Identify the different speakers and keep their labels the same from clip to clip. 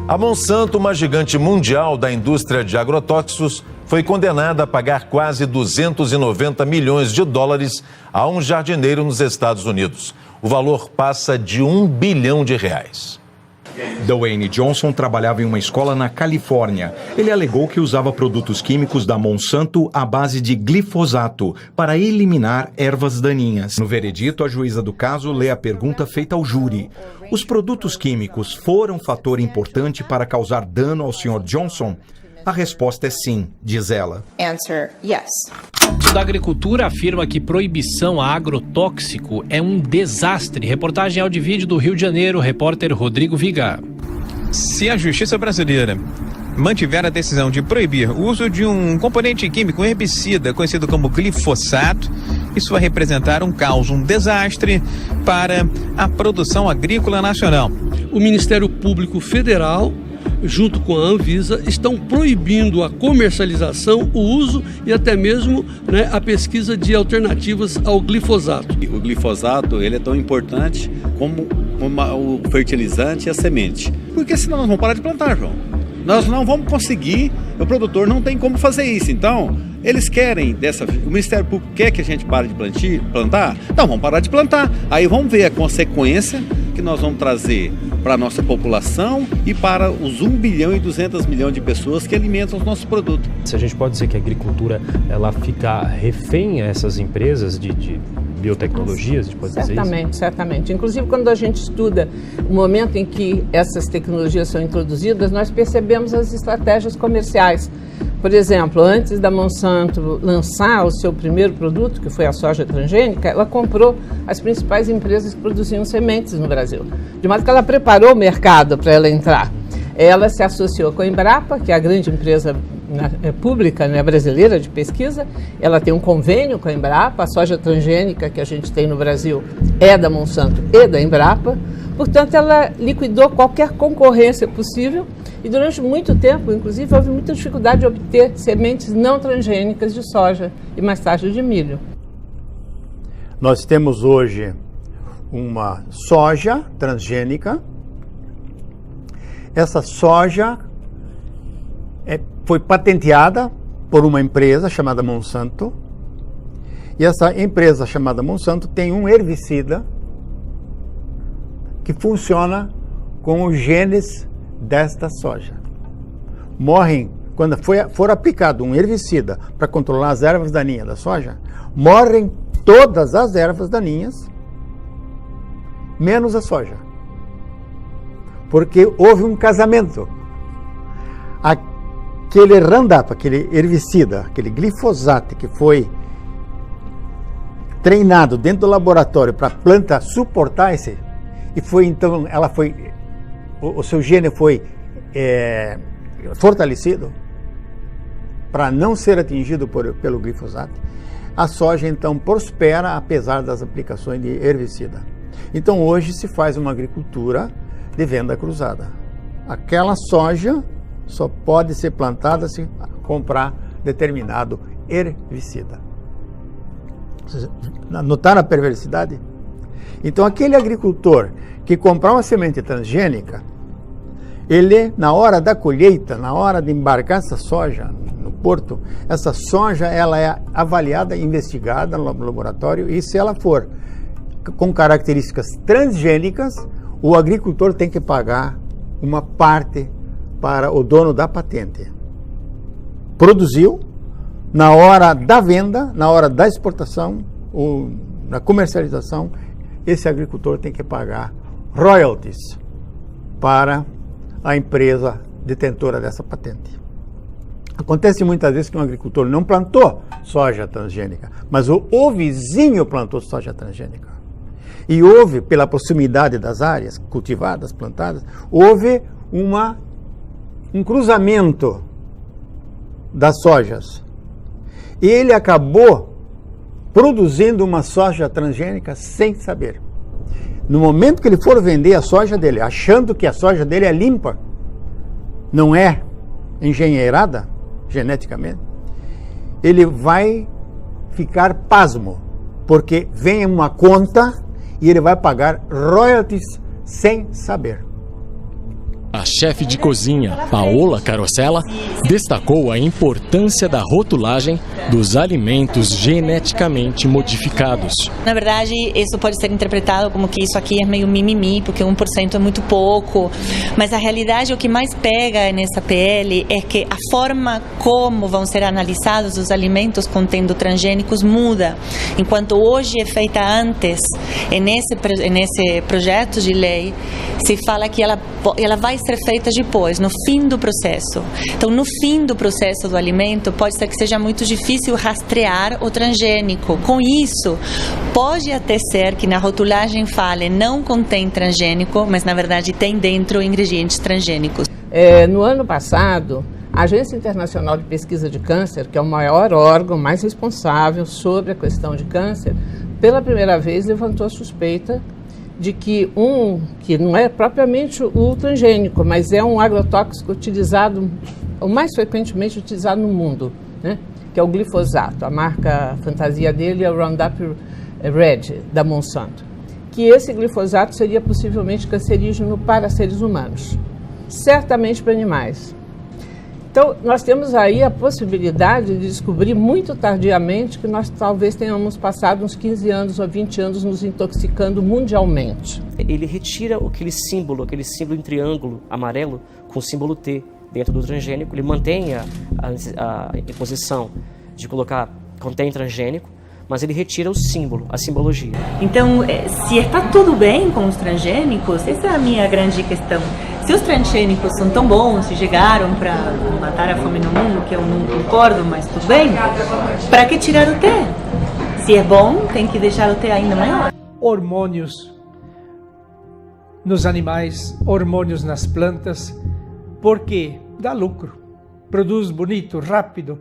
Speaker 1: A Monsanto, uma gigante mundial da indústria de agrotóxicos, foi condenada a pagar quase 290 milhões de dólares a um jardineiro nos Estados Unidos. O valor passa de R$1 bilhão.
Speaker 2: Dwayne Johnson trabalhava em uma escola na Califórnia. Ele alegou que usava produtos químicos da Monsanto à base de glifosato para eliminar ervas daninhas. No veredito, a juíza do caso lê a pergunta feita ao júri. Os produtos químicos foram fator importante para causar dano ao Sr. Johnson? A resposta é sim, diz ela.
Speaker 3: Answer, yes.
Speaker 4: O da Agricultura afirma que proibição a agrotóxico é um desastre. Reportagem áudio e vídeo do Rio de Janeiro, repórter Rodrigo Viga.
Speaker 5: Se a justiça brasileira mantiver a decisão de proibir o uso de um componente químico, um herbicida conhecido como glifosato, isso vai representar um caos, um desastre para a produção agrícola nacional.
Speaker 6: O Ministério Público Federal, junto com a Anvisa, estão proibindo a comercialização, o uso e até mesmo a pesquisa de alternativas ao glifosato.
Speaker 7: O glifosato ele é tão importante como o fertilizante e a semente. Porque senão nós vamos parar de plantar, João. Nós não vamos conseguir, o produtor não tem como fazer isso. Então, eles querem, o Ministério Público quer que a gente pare de plantar? Então, vamos parar de plantar. Aí vamos ver a consequência que nós vamos trazer para a nossa população e para os 1 bilhão e 200 milhões de pessoas que alimentam os nossos produtos.
Speaker 8: Se a gente pode dizer que a agricultura ela fica refém a essas empresas de biotecnologias, a gente pode dizer isso?
Speaker 3: Certamente. Inclusive, quando a gente estuda o momento em que essas tecnologias são introduzidas, nós percebemos as estratégias comerciais. Por exemplo, antes da Monsanto lançar o seu primeiro produto, que foi a soja transgênica, ela comprou as principais empresas que produziam sementes no Brasil. De modo que ela preparou o mercado para ela entrar. Ela se associou com a Embrapa, que é a grande empresa pública brasileira de pesquisa. Ela tem um convênio com a Embrapa. A soja transgênica que a gente tem no Brasil é da Monsanto e da Embrapa. Portanto, ela liquidou qualquer concorrência possível e durante muito tempo, inclusive, houve muita dificuldade de obter sementes não transgênicas de soja e mais tarde de milho.
Speaker 9: Nós temos hoje uma soja transgênica. Essa soja foi patenteada por uma empresa chamada Monsanto. E essa empresa chamada Monsanto tem um herbicida que funciona com os genes desta soja. Morrem, quando for aplicado um herbicida para controlar as ervas daninhas da soja, morrem todas as ervas daninhas, menos a soja. Porque houve um casamento. Aquele Roundup, aquele herbicida, aquele glifosato que foi treinado dentro do laboratório para a planta suportar esse, e foi então, o seu gene foi fortalecido para não ser atingido pelo glifosato. A soja então prospera apesar das aplicações de herbicida. Então hoje se faz uma agricultura de venda cruzada. Aquela soja só pode ser plantada se comprar determinado herbicida. Notaram a perversidade? Então aquele agricultor que comprar uma semente transgênica, ele, na hora da colheita, na hora de embarcar essa soja no porto, essa soja ela é avaliada, investigada no laboratório, e se ela for com características transgênicas, o agricultor tem que pagar uma parte para o dono da patente. Produziu, na hora da venda, na hora da exportação, ou na comercialização, esse agricultor tem que pagar royalties para a empresa detentora dessa patente. Acontece muitas vezes que um agricultor não plantou soja transgênica, mas o vizinho plantou soja transgênica. E houve, pela proximidade das áreas cultivadas, plantadas, houve um cruzamento das sojas. E ele acabou produzindo uma soja transgênica sem saber. No momento que ele for vender a soja dele, achando que a soja dele é limpa, não é engenheirada geneticamente, ele vai ficar pasmo, porque vem uma conta e ele vai pagar royalties sem saber.
Speaker 10: A chefe de cozinha, Paola Carosella, destacou a importância da rotulagem dos alimentos geneticamente modificados.
Speaker 11: Na verdade, isso pode ser interpretado como que isso aqui é meio mimimi, porque 1% é muito pouco. Mas a realidade, o que mais pega nessa PL é que a forma como vão ser analisados os alimentos contendo transgênicos muda. Enquanto hoje é feita antes, nesse projeto de lei, se fala que ela vai ser feita depois, no fim do processo. Então, no fim do processo do alimento, pode ser que seja muito difícil rastrear o transgênico. Com isso, pode até ser que na rotulagem fale não contém transgênico, mas na verdade tem dentro ingredientes transgênicos.
Speaker 3: No ano passado, a Agência Internacional de Pesquisa de Câncer, que é o maior órgão mais responsável sobre a questão de câncer, pela primeira vez levantou a suspeita de que que não é propriamente o transgênico, mas é um agrotóxico utilizado, o mais frequentemente utilizado no mundo, né? Que é o glifosato. A marca fantasia dele é o Roundup Red, da Monsanto. Que esse glifosato seria possivelmente cancerígeno para seres humanos, certamente para animais. Então, nós temos aí a possibilidade de descobrir muito tardiamente que nós talvez tenhamos passado uns 15 anos ou 20 anos nos intoxicando mundialmente.
Speaker 12: Ele retira aquele símbolo em triângulo amarelo com o símbolo T dentro do transgênico. Ele mantém a imposição de colocar contém transgênico, mas ele retira o símbolo, a simbologia.
Speaker 11: Então, se está tudo bem com os transgênicos, essa é a minha grande questão. Se os transgênicos são tão bons, se chegaram para matar a fome no mundo, que eu não concordo, mas tudo bem, para que tirar o T? Se é bom, tem que deixar o T ainda maior.
Speaker 13: Hormônios nos animais, hormônios nas plantas, porque dá lucro, produz bonito, rápido.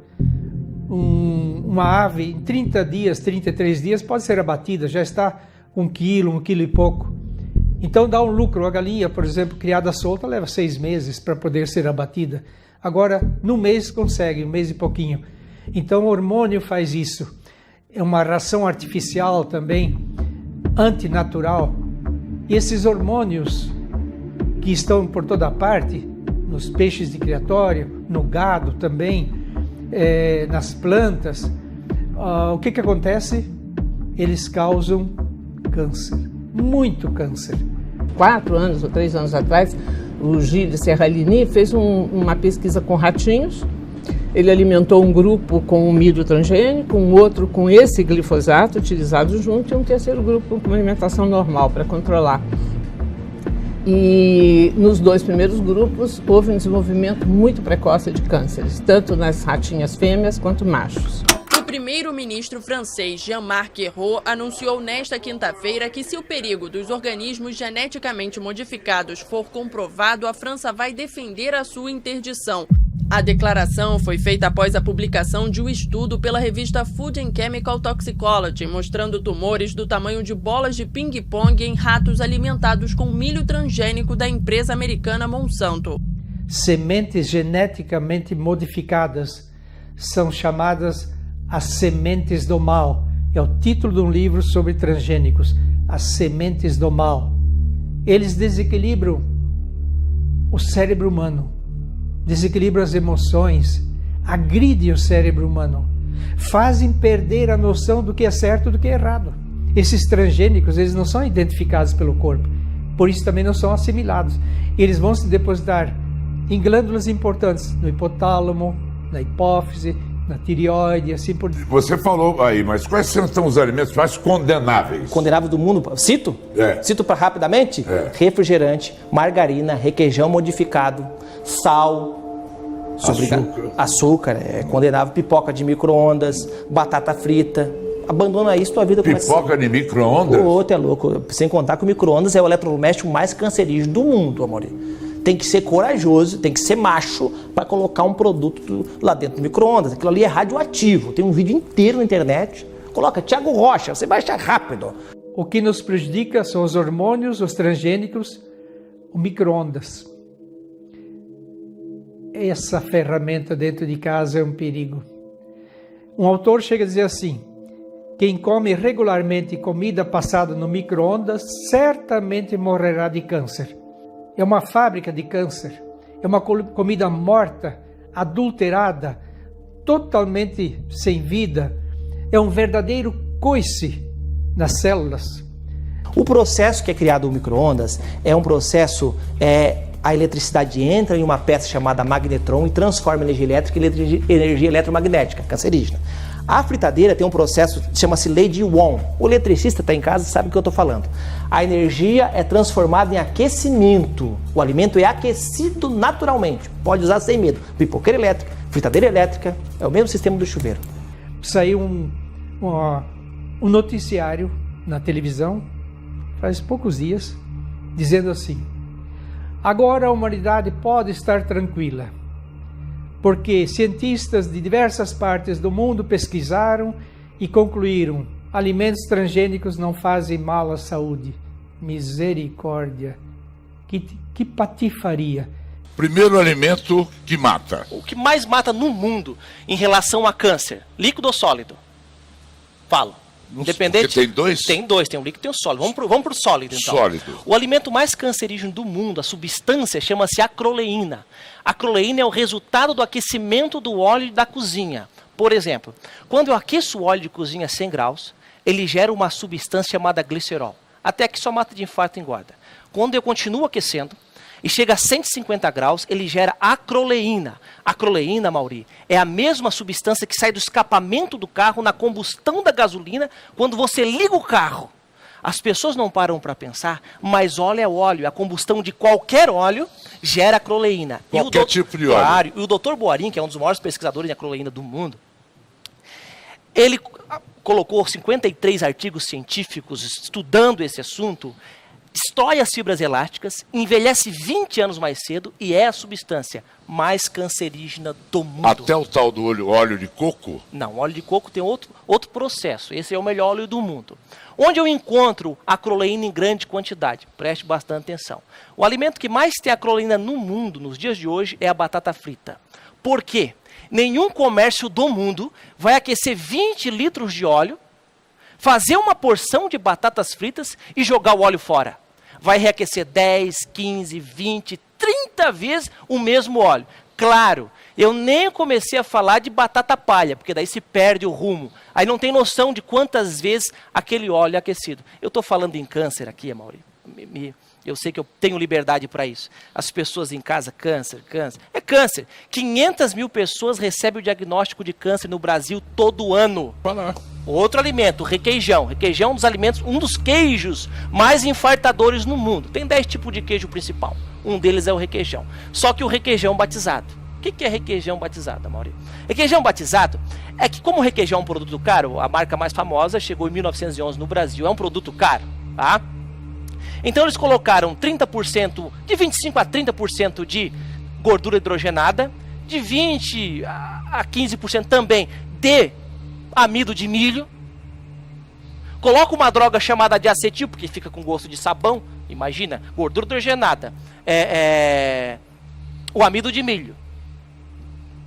Speaker 13: Uma ave em 30 dias, 33 dias pode ser abatida, já está 1 quilo e pouco. Então dá um lucro. A galinha, por exemplo, criada solta, leva 6 meses para poder ser abatida. Agora, no mês consegue, 1 mês e pouquinho. Então o hormônio faz isso. É uma ração artificial também, antinatural. E esses hormônios que estão por toda parte, nos peixes de criatório, no gado também, nas plantas, o que acontece? Eles causam câncer, muito câncer.
Speaker 3: 4 anos ou 3 anos atrás, o Gilles Serralini fez uma pesquisa com ratinhos. Ele alimentou um grupo com o milho transgênico, um outro com esse glifosato utilizado junto e um terceiro grupo com alimentação normal para controlar. E nos 2 primeiros grupos houve um desenvolvimento muito precoce de cânceres, tanto nas ratinhas fêmeas quanto machos.
Speaker 14: O primeiro-ministro francês Jean-Marc Ayrault anunciou nesta quinta-feira que, se o perigo dos organismos geneticamente modificados for comprovado, a França vai defender a sua interdição. A declaração foi feita após a publicação de um estudo pela revista Food and Chemical Toxicology, mostrando tumores do tamanho de bolas de ping-pong em ratos alimentados com milho transgênico da empresa americana Monsanto.
Speaker 13: Sementes geneticamente modificadas são chamadas as sementes do mal. É o título de um livro sobre transgênicos, as sementes do mal. Eles desequilibram o cérebro humano, desequilibram as emoções, agridem o cérebro humano, fazem perder a noção do que é certo e do que é errado. Esses transgênicos, eles não são identificados pelo corpo, por isso também não são assimilados. Eles vão se depositar em glândulas importantes, no hipotálamo, na hipófise, na tireoide, assim por diante.
Speaker 15: Você falou aí, mas quais são os alimentos mais condenáveis?
Speaker 12: Condenável do mundo? Cito? Cito para rapidamente? Refrigerante, margarina, requeijão modificado, sal, açúcar é condenável, pipoca de micro-ondas, batata frita. Abandona isso, tua vida começa.
Speaker 15: Pipoca de micro-ondas?
Speaker 12: O outro é louco. Sem contar que o micro-ondas é o eletrodoméstico mais cancerígeno do mundo, amor. Tem que ser corajoso, tem que ser macho para colocar um produto lá dentro do micro-ondas. Aquilo ali é radioativo. Tem um vídeo inteiro na internet. Coloca Thiago Rocha, você vai achar rápido.
Speaker 13: O que nos prejudica são os hormônios, os transgênicos, o micro-ondas. Essa ferramenta dentro de casa é um perigo. Um autor chega a dizer assim: quem come regularmente comida passada no micro-ondas certamente morrerá de câncer. é uma fábrica de câncer, é uma comida morta, adulterada, totalmente sem vida, é um verdadeiro coice nas células.
Speaker 12: O processo que é criado no micro-ondas é um processo, a eletricidade entra em uma peça chamada magnetron e transforma energia elétrica em energia eletromagnética, cancerígena. A fritadeira tem um processo que chama-se lei de Ohm. O eletricista está em casa e sabe o que eu estou falando. A energia é transformada em aquecimento. O alimento é aquecido naturalmente. Pode usar sem medo. Pipoqueira elétrica, fritadeira elétrica, é o mesmo sistema do chuveiro.
Speaker 13: Saiu um noticiário na televisão, faz poucos dias, dizendo assim: agora a humanidade pode estar tranquila, porque cientistas de diversas partes do mundo pesquisaram e concluíram: alimentos transgênicos não fazem mal à saúde. Misericórdia! Que patifaria!
Speaker 15: Primeiro alimento que mata.
Speaker 16: O que mais mata no mundo em relação a câncer? Líquido ou sólido? Falo. Independente.
Speaker 15: Porque tem dois?
Speaker 16: Tem dois, tem um líquido e tem um sólido. Vamos pro sólido, então.
Speaker 15: Sólido.
Speaker 16: O alimento mais cancerígeno do mundo, a substância, chama-se acroleína. A acroleína é o resultado do aquecimento do óleo da cozinha. Por exemplo, quando eu aqueço o óleo de cozinha a 100 graus, ele gera uma substância chamada glicerol. Até que só mata de infarto e engorda. Quando eu continuo aquecendo e chega a 150 graus, ele gera acroleína. A acroleína, Mauri, é a mesma substância que sai do escapamento do carro na combustão da gasolina quando você liga o carro. As pessoas não param para pensar, mas óleo é óleo. A combustão de qualquer óleo gera acroleína.
Speaker 15: Qualquer tipo de óleo.
Speaker 16: Claro, e o Dr. Boarin, que é um dos maiores pesquisadores de acroleína do mundo, ele colocou 53 artigos científicos estudando esse assunto, destrói as fibras elásticas, envelhece 20 anos mais cedo e é a substância mais cancerígena do mundo.
Speaker 15: Até o tal do óleo de coco?
Speaker 16: Não, óleo de coco tem outro processo. Esse é o melhor óleo do mundo. Onde eu encontro acroleína em grande quantidade? Preste bastante atenção. O alimento que mais tem acroleína no mundo, nos dias de hoje, é a batata frita. Por quê? Nenhum comércio do mundo vai aquecer 20 litros de óleo, fazer uma porção de batatas fritas e jogar o óleo fora. Vai reaquecer 10, 15, 20, 30 vezes o mesmo óleo. Claro, eu nem comecei a falar de batata palha, porque daí se perde o rumo. Aí não tem noção de quantas vezes aquele óleo é aquecido. Eu estou falando em câncer aqui, Amaury. Eu sei que eu tenho liberdade para isso. As pessoas em casa, câncer. É câncer. 500 mil pessoas recebem o diagnóstico de câncer no Brasil todo ano. Outro alimento, requeijão. Requeijão é um dos alimentos, um dos queijos mais infartadores no mundo. Tem 10 tipos de queijo principal. Um deles é o requeijão. Só que o requeijão batizado. O que é requeijão batizado, Amaury? Requeijão batizado é que, como o requeijão é um produto caro, a marca mais famosa chegou em 1911 no Brasil, é um produto caro, tá? Então eles colocaram 30%, de 25% a 30% de gordura hidrogenada, de 20% a 15% também de amido de milho. Coloca uma droga chamada de acetil, porque fica com gosto de sabão. Imagina, gordura hidrogenada, o amido de milho,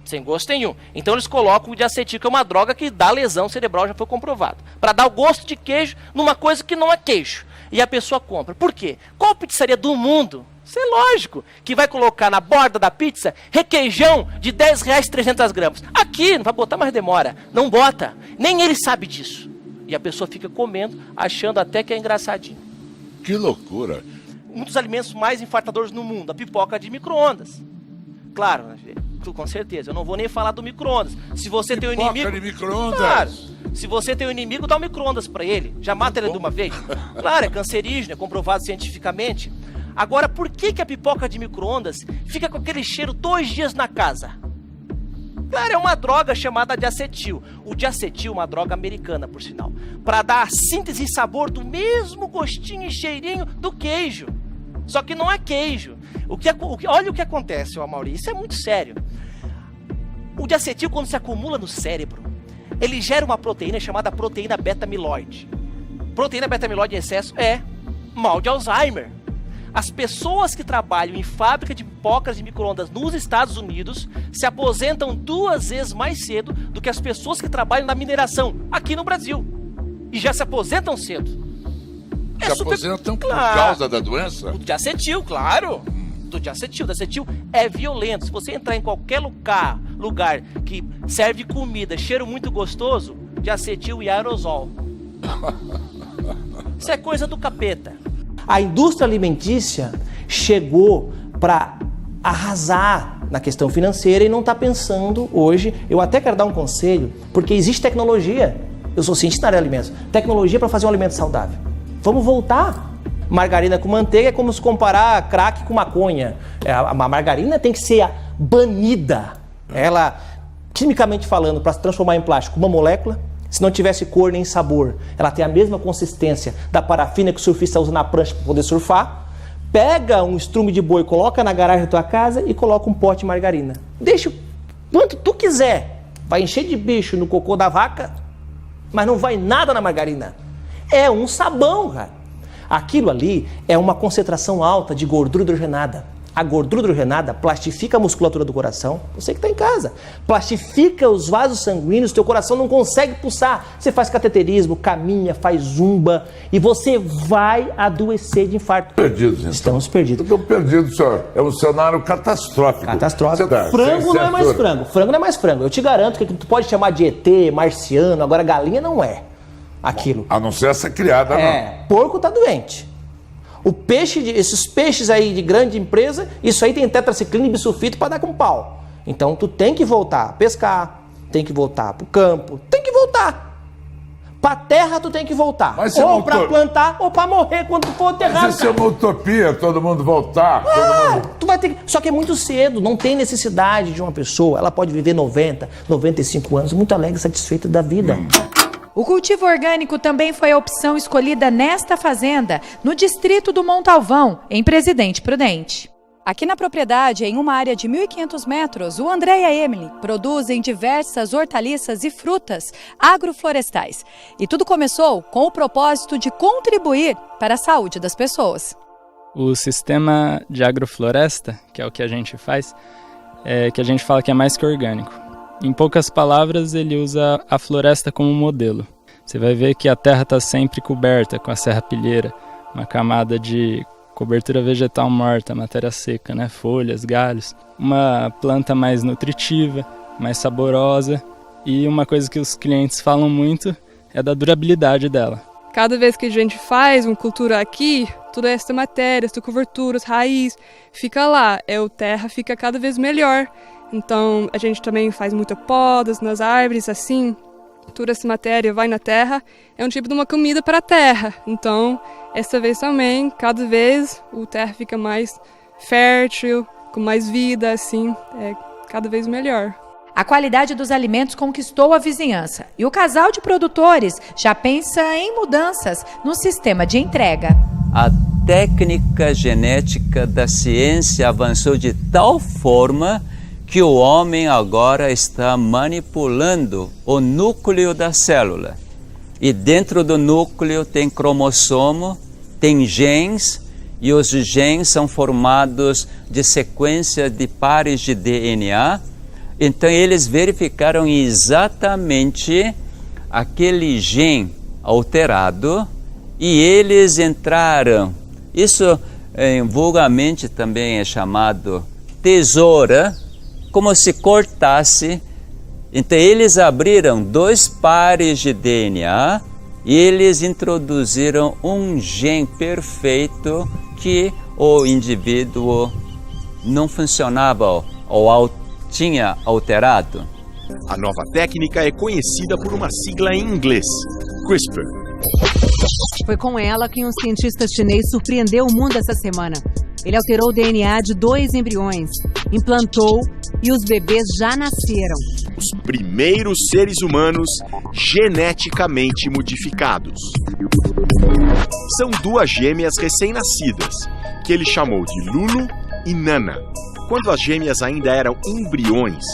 Speaker 16: sem gosto nenhum. Então eles colocam o diacetil, que é uma droga que dá lesão cerebral, já foi comprovado, para dar o gosto de queijo numa coisa que não é queijo. E a pessoa compra. Por quê? Qual pizzaria do mundo, isso é lógico, que vai colocar na borda da pizza requeijão de R$10, 300 gramas? Aqui, não vai botar, mais demora. Não bota. Nem ele sabe disso. E a pessoa fica comendo, achando até que é engraçadinho.
Speaker 15: Que loucura.
Speaker 16: Um dos alimentos mais infartadores no mundo, a pipoca de micro-ondas. Claro, com certeza. Eu não vou nem falar do micro-ondas. Se você tem um inimigo...
Speaker 15: de micro-ondas?
Speaker 16: Claro. Se você tem um inimigo, dá um micro-ondas para ele. Já mata ele de uma vez. Claro, é cancerígeno, é comprovado cientificamente. Agora, por que a pipoca de micro-ondas fica com aquele cheiro 2 dias na casa? Claro, é uma droga chamada diacetil. O diacetil é uma droga americana, por sinal. Para dar a síntese e sabor do mesmo gostinho e cheirinho do queijo. Só que não é queijo. Olha o que acontece, Amaury. Isso é muito sério. O diacetil, quando se acumula no cérebro, ele gera uma proteína chamada proteína beta-amiloide. Proteína beta-amiloide em excesso é mal de Alzheimer. As pessoas que trabalham em fábrica de pipocas de micro-ondas nos Estados Unidos se aposentam 2 vezes mais cedo do que as pessoas que trabalham na mineração aqui no Brasil. E já se aposentam cedo.
Speaker 15: Se aposentam por causa da doença?
Speaker 16: O diacetil, claro. Do diacetil. O diacetil é violento. Se você entrar em qualquer lugar que serve comida, cheiro muito gostoso, diacetil e aerosol. Isso é coisa do capeta.
Speaker 12: A indústria alimentícia chegou para arrasar na questão financeira e não está pensando hoje. Eu até quero dar um conselho, porque existe tecnologia. Eu sou cientista na área de alimentos. Tecnologia para fazer um alimento saudável. Vamos voltar. Margarina com manteiga é como se comparar crack com maconha. A margarina tem que ser banida. Ela, quimicamente falando, para se transformar em plástico, uma molécula. Se não tivesse cor nem sabor, ela tem a mesma consistência da parafina que o surfista usa na prancha para poder surfar. Pega um estrume de boi, coloca na garagem da tua casa e coloca um pote de margarina. Deixa quanto tu quiser. Vai encher de bicho no cocô da vaca, mas não vai nada na margarina. É um sabão, cara. Aquilo ali é uma concentração alta de gordura hidrogenada. A gordura hidrogenada plastifica a musculatura do coração, você que está em casa. Plastifica os vasos sanguíneos, teu coração não consegue pulsar. Você faz cateterismo, caminha, faz zumba e você vai adoecer de infarto.
Speaker 15: Perdidos, então.
Speaker 12: Estamos perdidos.
Speaker 15: Estou perdido, senhor. É um cenário catastrófico.
Speaker 12: Catastrófico. Frango não é mais frango. Frango não é mais frango. Eu te garanto que tu pode chamar de ET, marciano, agora galinha não é aquilo.
Speaker 15: A não ser essa criada, não.
Speaker 12: Porco tá doente. O peixe, esses peixes aí de grande empresa, isso aí tem tetraciclina e bisulfito para dar com pau. Então tu tem que voltar a pescar, tem que voltar pro campo, tem que voltar. Pra terra tu tem que voltar.
Speaker 15: Mas
Speaker 12: ou pra plantar ou pra morrer quando tu for enterrado.
Speaker 15: Mas isso é uma utopia, todo mundo voltar.
Speaker 12: Tu vai ter que... Só que é muito cedo, não tem necessidade de uma pessoa. Ela pode viver 90, 95 anos, muito alegre, satisfeita da vida.
Speaker 17: O cultivo orgânico também foi a opção escolhida nesta fazenda, no distrito do Montalvão, em Presidente Prudente. Aqui na propriedade, em uma área de 1.500 metros, o André e a Emily produzem diversas hortaliças e frutas agroflorestais. E tudo começou com o propósito de contribuir para a saúde das pessoas.
Speaker 18: O sistema de agrofloresta, que é o que a gente faz, que a gente fala que é mais que orgânico. Em poucas palavras, ele usa a floresta como modelo. Você vai ver que a terra está sempre coberta com a serrapilheira, uma camada de cobertura vegetal morta, matéria seca, né? Folhas, galhos. Uma planta mais nutritiva, mais saborosa. E uma coisa que os clientes falam muito é da durabilidade dela.
Speaker 19: Cada vez que a gente faz uma cultura aqui, toda essa matéria, essa cobertura, raiz, fica lá. A terra fica cada vez melhor. Então, a gente também faz muitas podas nas árvores, assim, toda essa matéria vai na terra, é um tipo de uma comida para a terra. Então, essa vez também, cada vez a terra fica mais fértil, com mais vida, assim, é cada vez melhor.
Speaker 17: A qualidade dos alimentos conquistou a vizinhança e o casal de produtores já pensa em mudanças no sistema de entrega.
Speaker 20: A técnica genética da ciência avançou de tal forma que o homem agora está manipulando o núcleo da célula. E dentro do núcleo tem cromossomo, tem genes, e os genes são formados de sequência de pares de DNA. Então eles verificaram exatamente aquele gene alterado e eles entraram. Isso vulgarmente também é chamado tesoura, como se cortasse. Então eles abriram 2 pares de DNA e eles introduziram um gene perfeito que o indivíduo não funcionava ou tinha alterado.
Speaker 21: A nova técnica é conhecida por uma sigla em inglês, CRISPR.
Speaker 22: Foi com ela que um cientista chinês surpreendeu o mundo essa semana. Ele alterou o DNA de 2 embriões, implantou e os bebês já nasceram.
Speaker 21: Os primeiros seres humanos geneticamente modificados. São 2 gêmeas recém-nascidas, que ele chamou de Lulu e Nana. Quando as gêmeas ainda eram embriões,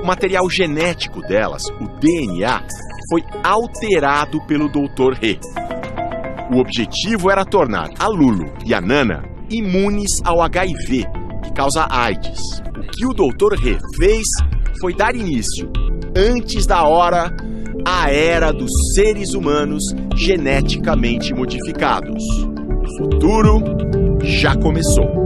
Speaker 21: o material genético delas, o DNA, foi alterado pelo Dr. He. O objetivo era tornar a Lulu e a Nana imunes ao HIV, que causa AIDS. O que o Dr. He fez foi dar início, antes da hora, à era dos seres humanos geneticamente modificados. O futuro já começou.